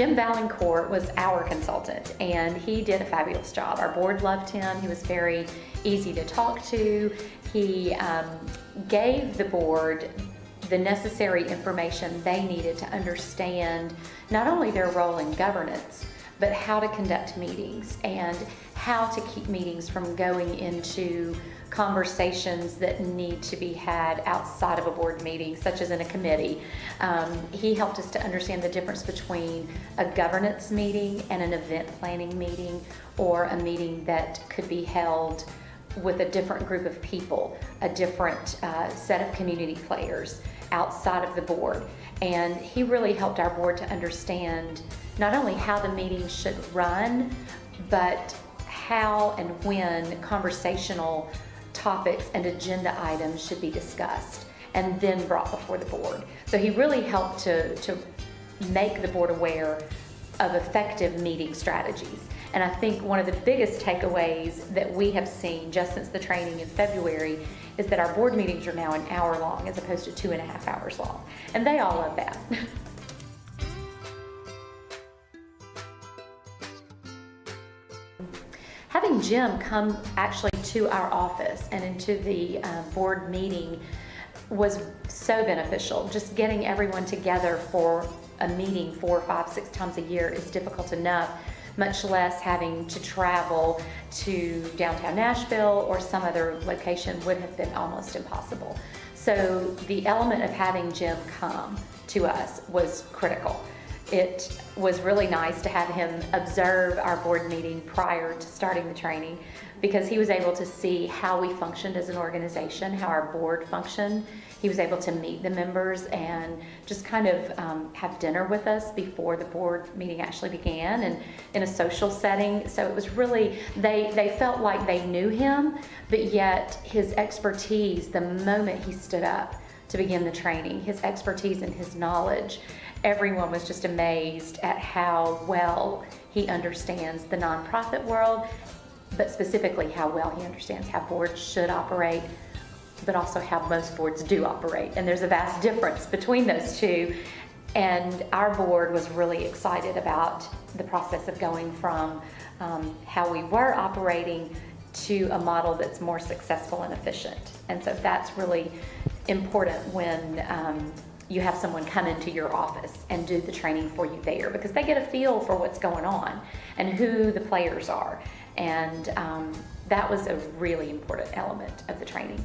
Jim Valancourt was our consultant, and he did a fabulous job. Our board loved him. He was very easy to talk to. He gave the board the necessary information they needed to understand not only their role in governance, but how to conduct meetings and how to keep meetings from going into conversations that need to be had outside of a board meeting, such as in a committee. He helped us to understand the difference between a governance meeting and an event planning meeting, or a meeting that could be held with a different group of people, a different set of community players outside of the board. And he really helped our board to understand not only how the meeting should run, but how and when conversational topics and agenda items should be discussed and then brought before the board. So he really helped to make the board aware of effective meeting strategies. And I think one of the biggest takeaways that we have seen just since the training in February is that our board meetings are now an hour long as opposed to 2.5 hours long. And they all love that. Having Jim come actually to our office and into the board meeting was so beneficial. Just getting everyone together for a meeting 4, 5, 6 times a year is difficult enough, much less having to travel to downtown Nashville or some other location would have been almost impossible. So the element of having Jim come to us was critical. It was really nice to have him observe our board meeting prior to starting the training, because he was able to see how we functioned as an organization, how our board functioned. He was able to meet the members and just kind of have dinner with us before the board meeting actually began, and in a social setting. So it was really, they felt like they knew him, but yet his expertise, the moment he stood up to begin the training, his expertise and his knowledge, everyone was just amazed at how well he understands the nonprofit world, but specifically how well he understands how boards should operate, but also how most boards do operate. And there's a vast difference between those two. And our board was really excited about the process of going from how we were operating to a model that's more successful and efficient. And so that's really important when you have someone come into your office and do the training for you there, because they get a feel for what's going on and who the players are. And that was a really important element of the training.